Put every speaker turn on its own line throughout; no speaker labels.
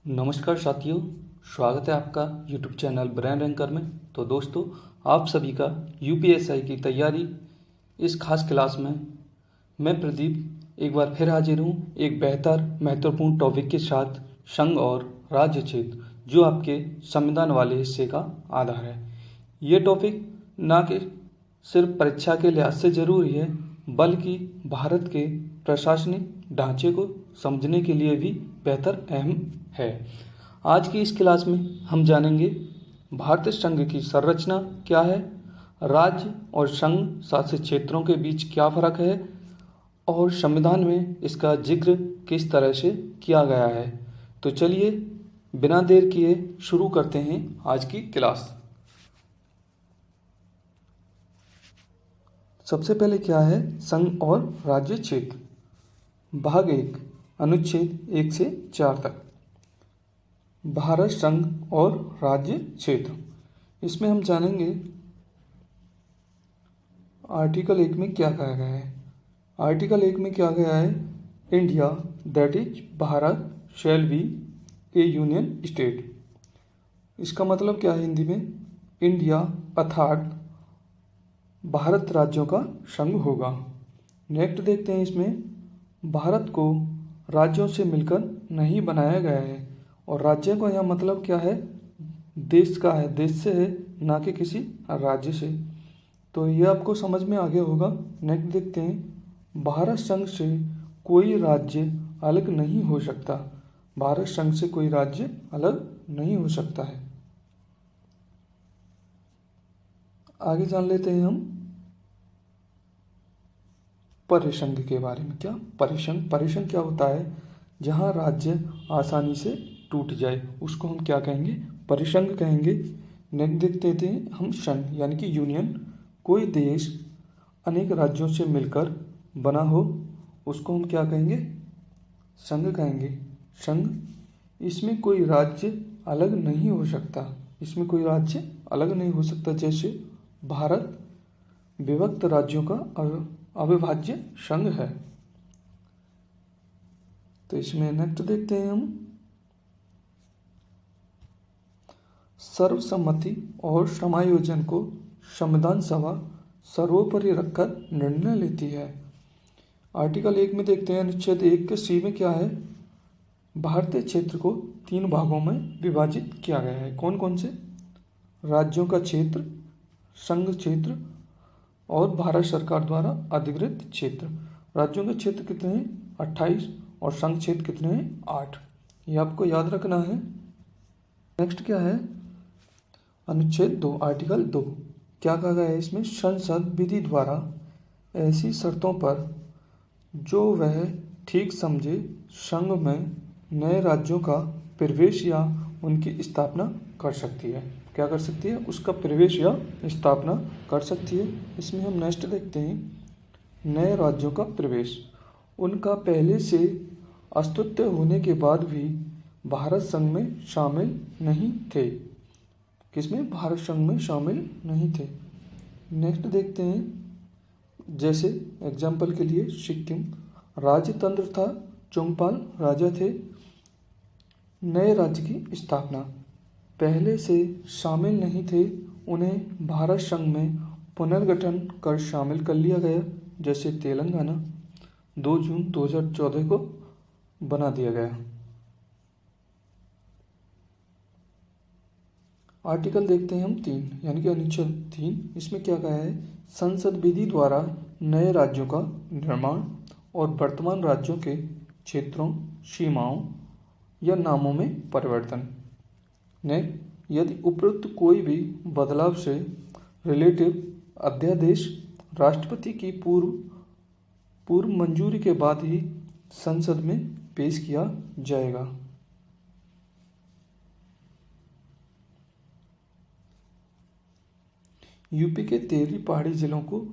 नमस्कार साथियों, स्वागत है आपका यूट्यूब चैनल ब्रेन रैंकर में। तो दोस्तों, आप सभी का यूपीएसआई की तैयारी इस खास क्लास में मैं प्रदीप एक बार फिर हाजिर हूँ एक बेहतर महत्वपूर्ण टॉपिक के साथ, संघ और राज्य क्षेत्र, जो आपके संविधान वाले हिस्से का आधार है। ये टॉपिक ना कि सिर्फ परीक्षा के लिहाज से ज़रूरी है, बल्कि भारत के प्रशासनिक ढांचे को समझने के लिए भी बेहतर अहम है। आज की इस क्लास में हम जानेंगे भारतीय संघ की संरचना क्या है, राज्य और संघ शासित क्षेत्रों के बीच क्या फर्क है और संविधान में इसका जिक्र किस तरह से किया गया है। तो चलिए बिना देर किए शुरू करते हैं आज की क्लास। सबसे पहले क्या है संघ और राज्य क्षेत्र। भाग 1, अनुच्छेद 1 से 4 तक। भारत संघ और राज्य क्षेत्र, इसमें हम जानेंगे आर्टिकल 1 में क्या कहा गया है। आर्टिकल 1 में क्या गया है, India that is Bharat shall be A union state. इसका मतलब क्या है हिंदी में, इंडिया अर्थात भारत राज्यों का संघ होगा। नेक्स्ट देखते हैं, इसमें भारत को राज्यों से मिलकर नहीं बनाया गया है, और राज्य को यहाँ मतलब क्या है, देश का है, देश से है, ना कि किसी राज्य से। तो ये आपको समझ में आ गया होगा। नेक्स्ट देखते हैं, भारत संघ से कोई राज्य अलग नहीं हो सकता। भारत संघ से कोई राज्य अलग नहीं हो सकता है। आगे जान लेते हैं हम परिसंघ के बारे में। क्या परिसंघ, परिसंघ क्या होता है, जहाँ राज्य आसानी से टूट जाए उसको हम क्या कहेंगे, परिसंघ कहेंगे। नेक्स्ट देखते थे हम संघ यानी कि यूनियन, कोई देश अनेक राज्यों से मिलकर बना हो उसको हम क्या कहेंगे, संघ कहेंगे। संघ, इसमें कोई राज्य अलग नहीं हो सकता, इसमें कोई राज्य अलग नहीं हो सकता। जैसे भारत विभक्त राज्यों का अविभाज्य संघ है। तो इसमें नेक्स्ट देखते हैं हम सर्वसम्मति और समायोजन को संविधान सभा सर्वोपरि रखकर निर्णय लेती है। आर्टिकल 1 में देखते हैं, अनुच्छेद 1 के सी में क्या है, भारतीय क्षेत्र को 3 भागों में विभाजित किया गया है। कौन कौन से, राज्यों का क्षेत्र, संघ क्षेत्र और भारत सरकार द्वारा अधिकृत क्षेत्र। राज्यों के क्षेत्र कितने हैं, 28, और संघ क्षेत्र कितने हैं, 8। ये आपको याद रखना है। नेक्स्ट क्या है, अनुच्छेद 2, आर्टिकल 2, क्या कहा गया है इसमें, संसद विधि द्वारा ऐसी शर्तों पर जो वह ठीक समझे संघ में नए राज्यों का प्रवेश या उनकी स्थापना कर सकती है। क्या कर सकती है, उसका प्रवेश या स्थापना कर सकती है। इसमें हम नेक्स्ट देखते हैं, नए राज्यों का प्रवेश, उनका पहले से अस्तित्व होने के बाद भी भारत संघ में शामिल नहीं थे। किसमें, भारत संघ में शामिल नहीं थे। नेक्स्ट देखते हैं, जैसे एग्जाम्पल के लिए सिक्किम राजतंत्र था, चुंगपाल राजा थे। नए राज्य की स्थापना, पहले से शामिल नहीं थे, उन्हें भारत संघ में पुनर्गठन कर शामिल कर लिया गया। जैसे तेलंगाना 2 जून 2014 को बना दिया गया। आर्टिकल देखते हैं हम 3 यानी कि अनुच्छेद 3, इसमें क्या कहा है, संसद विधि द्वारा नए राज्यों का निर्माण और वर्तमान राज्यों के क्षेत्रों, सीमाओं या नामों में परिवर्तन। ने यदि उपरोक्त कोई भी बदलाव से रिलेटिव अध्यादेश राष्ट्रपति की पूर्व मंजूरी के बाद ही संसद में पेश किया जाएगा। यूपी के 13 पहाड़ी जिलों को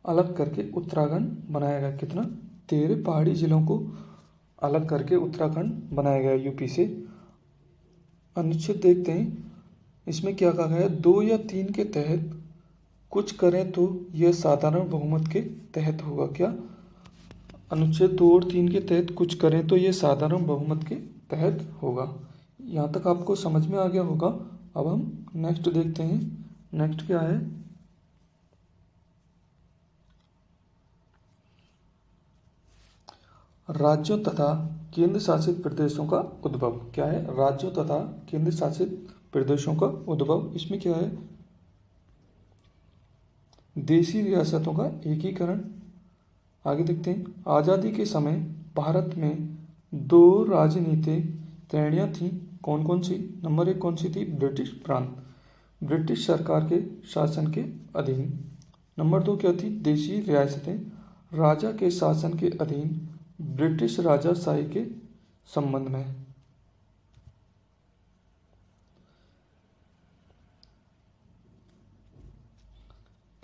अलग करके उत्तराखंड बनाया गया। कितना, 13 पहाड़ी जिलों को अलग करके उत्तराखंड बनाया गया यूपी से। अनुच्छेद देखते हैं, इसमें क्या कहा गया है, 2 या 3 के तहत कुछ करें तो यह साधारण बहुमत के तहत होगा। क्या, अनुच्छेद 2 और 3 के तहत कुछ करें तो यह साधारण बहुमत के तहत होगा। यहाँ तक आपको समझ में आ गया होगा। अब हम नेक्स्ट देखते हैं। नेक्स्ट क्या है? राज्यों तथा केंद्र शासित प्रदेशों का उद्भव। क्या है? राज्यों तथा केंद्र शासित प्रदेशों का उद्भव। इसमें क्या है? देशी रियासतों का एकीकरण। आगे देखते हैं। आज़ादी के समय भारत में 2 राजनीतिक श्रेणियाँ थीं। कौन कौन सी? नंबर 1 कौन सी थी? ब्रिटिश प्रांत, ब्रिटिश सरकार के शासन के अधीन। नंबर 2 क्या थी? देशी रियासतें, राजा के शासन के अधीन, ब्रिटिश राजाशाही के संबंध में।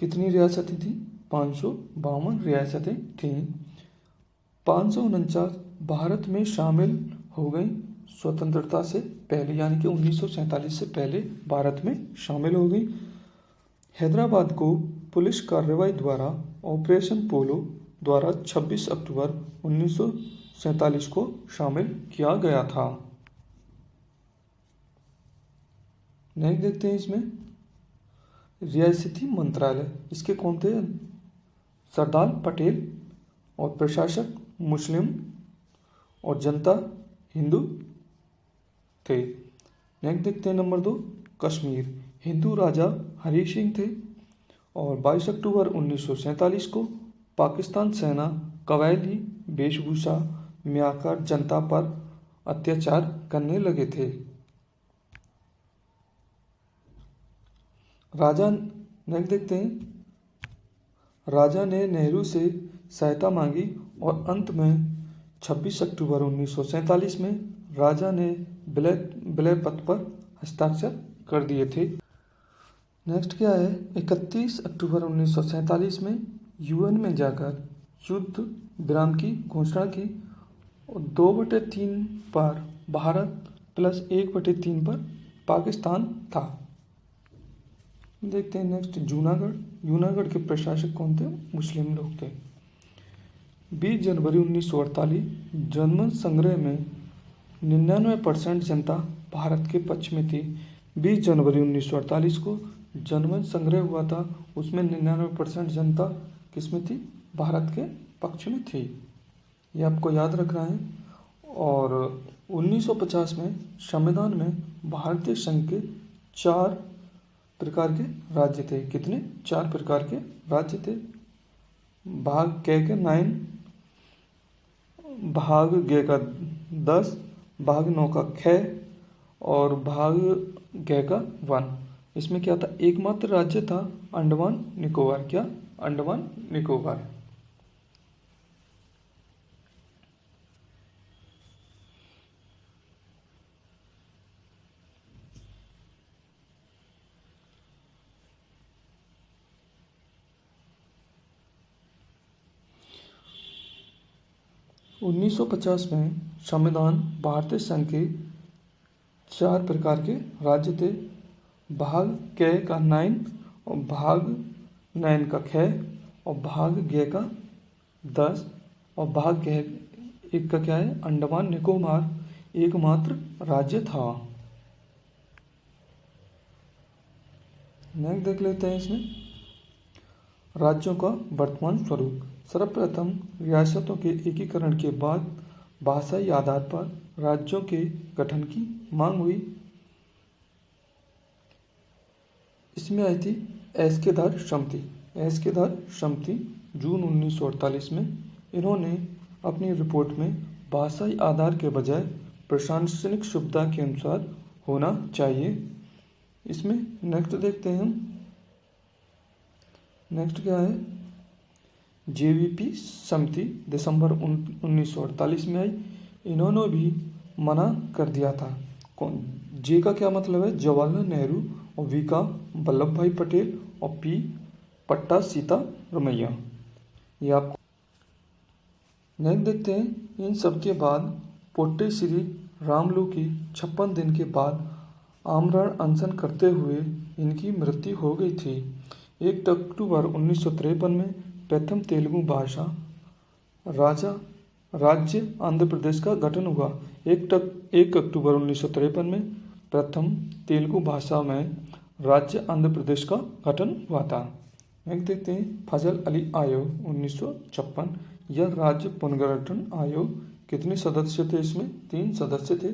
कितनी रियासतें थी? 552 रियासतें थीं। 549 भारत में शामिल हो गई स्वतंत्रता से पहले, यानी कि 1947 से पहले भारत में शामिल हो गई। हैदराबाद को पुलिस कार्रवाई द्वारा ऑपरेशन पोलो द्वारा 26 अक्टूबर 1947 को शामिल किया गया था। नेक्स्ट देखते हैं। इसमें रियासती मंत्रालय, इसके कौन थे? सरदार पटेल, और प्रशासक मुस्लिम और जनता हिंदू थे। नेक्स्ट देखते हैं नंबर 2 कश्मीर, हिंदू राजा हरी सिंह थे, और 22 अक्टूबर 1947 को पाकिस्तान सेना कबायली वेशभूषा में आकर जनता पर अत्याचार करने लगे थे। राजा, नेक्स्ट देखते हैं। राजा ने नेहरू से सहायता मांगी और अंत में 26 अक्टूबर 1947 में राजा ने विलय पत्र पर हस्ताक्षर कर दिए थे। नेक्स्ट क्या है? 31 अक्टूबर 1947 में यूएन में जाकर युद्ध विराम की घोषणा की, और 2/3 पर भारत प्लस 1/3 पर पाकिस्तान था। देखते हैं नेक्स्ट जूनागढ़। जूनागढ़ के प्रशासक कौन थे? मुस्लिम लोग थे। 20 जनवरी 1948 जनमत संग्रह में 99% जनता भारत के पक्ष में थी। 20 जनवरी 1948 को जनमत संग्रह हुआ था, उसमें 99% जनता किस में थी? भारत के पक्ष में थी। ये आपको याद रखना है। और 1950 में संविधान में भारतीय संघ के 4 प्रकार के राज्य थे। कितने? 4 प्रकार के राज्य थे। भाग क का 9, भाग ग का 10, भाग 9 का ख, और भाग ग का 1। इसमें क्या था? एकमात्र राज्य था अंडमान निकोबार। क्या? अंडमान निकोबार। उन्नीस 1950 में संविधान भारतीय संघ के 4 प्रकार के राज्य थे। भाग क का 9, और भाग 9 का ख, और भाग ग का 10, और भाग ग 1 का क्या है? अंडमान निकोबार एकमात्र राज्य था। नेक्स्ट देख लेते हैं इसमें राज्यों का वर्तमान स्वरूप। सर्वप्रथम रियासतों के एकीकरण के बाद भाषाई आधार पर राज्यों के गठन की मांग हुई। इसमें आई थी एस्केदार समिति। एस्केदार समिति जून 1948 में इन्होंने अपनी रिपोर्ट में भाषाई आधार के बजाय प्रशासनिक सुविधा के अनुसार होना चाहिए। इसमें नेक्स्ट देखते हैं हम। नेक्स्ट क्या है? जेवीपी समिति दिसंबर 1948 में आई। इन्होंने भी मना कर दिया था। कौन? जे का क्या मतलब है? जवाहरलाल नेहरू, और वी का वल्लभ भाई पटेल, और पी पट्टा सीता रमैया। ये आपको नेक्स्ट देखते हैं। इन सब के बाद पोट्टे श्री रामलू की 56 दिन के बाद आमरण अनशन करते हुए इनकी मृत्यु हो गई थी। 1 अक्टूबर 1953 में प्रथम तेलुगु भाषा राज्य आंध्र प्रदेश का गठन हुआ। 1 1 अक्टूबर 1953 में प्रथम तेलुगु भाषा में राज्य आंध्र प्रदेश का गठन हुआ था। नेक्स्ट देखते हैं फजल अली आयोग 1956। यह राज्य पुनर्गठन आयोग कितने सदस्य थे? इसमें 3 सदस्य थे।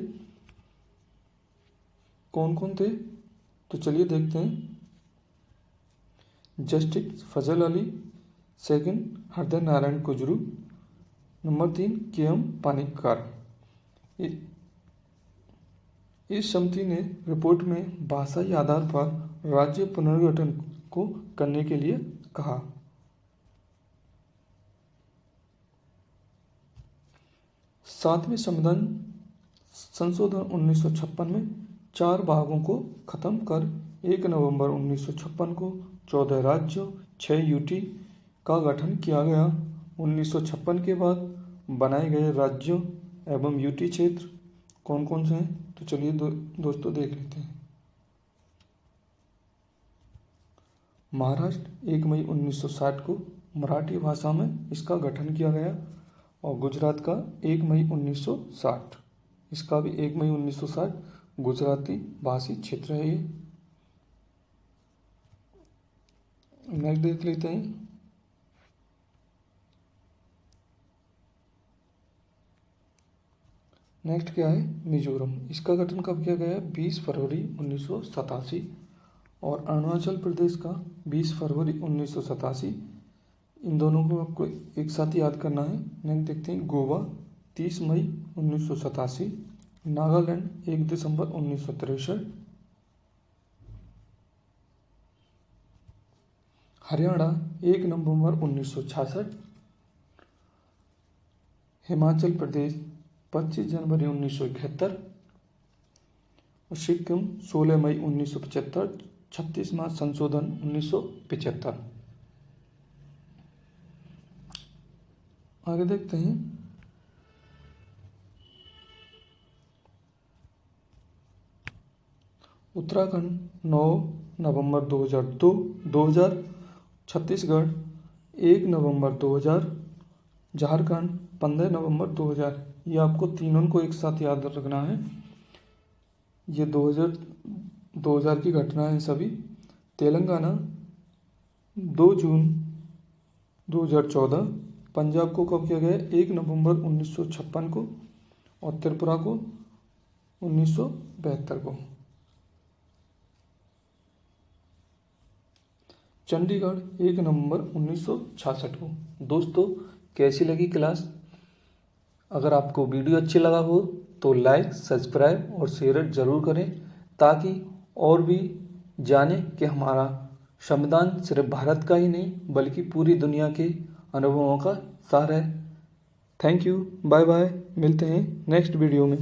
कौन कौन थे? तो चलिए देखते हैं। जस्टिस फजल अली, सेकंड हृदय नारायण कुजरू, नंबर 3 के.एम. पानिक्कर। इस समिति ने रिपोर्ट में भाषाई आधार पर राज्य पुनर्गठन को करने के लिए कहा। सातवें संविधान संशोधन 1956 में 4 भागों को खत्म कर 1 नवंबर 1956 को 14 राज्यों 6 यूटी का गठन किया गया। 1956 के बाद बनाए गए राज्यों एवं यूटी क्षेत्र कौन कौन से हैं? तो चलिए दोस्तों देख लेते हैं। महाराष्ट्र 1 मई 1960 को मराठी भाषा में इसका गठन किया गया और गुजरात का 1 मई 1960, इसका भी 1 मई 1960 गुजराती भाषी क्षेत्र है ये। नेक्स्ट देख लेते हैं। नेक्स्ट क्या है? मिजोरम। इसका गठन कब किया गया? 20 फरवरी 1987 और अरुणाचल प्रदेश का 20 फरवरी 1987। इन दोनों को आपको एक साथ याद करना है। नेक्स्ट देखते हैं। गोवा 30 मई 1987, नागालैंड 1 दिसंबर 1963, हरियाणा 1 नवंबर 1966, हिमाचल प्रदेश 25 जनवरी 1971 और सिक्किम 16 मई 1975, 36वां संशोधन 1975। आगे देखते हैं। उत्तराखंड 9 नवंबर 2000, छत्तीसगढ़ 1 नवंबर 2000, झारखंड 15 नवंबर 2000। ये आपको तीनों को एक साथ याद रखना है। ये 2000 की घटना है सभी। तेलंगाना 2 जून 2014, पंजाब को कब किया गया? 1 नवंबर 1956 को और त्रिपुरा को 1972 को। चंडीगढ़ 1 नवंबर 1966 को। दोस्तों कैसी लगी क्लास? अगर आपको वीडियो अच्छी लगा हो तो लाइक, सब्सक्राइब और शेयर जरूर करें ताकि और भी जाने कि हमारा संविधान सिर्फ भारत का ही नहीं बल्कि पूरी दुनिया के अनुभवों का सार है। थैंक यू, बाय बाय, मिलते हैं नेक्स्ट वीडियो में।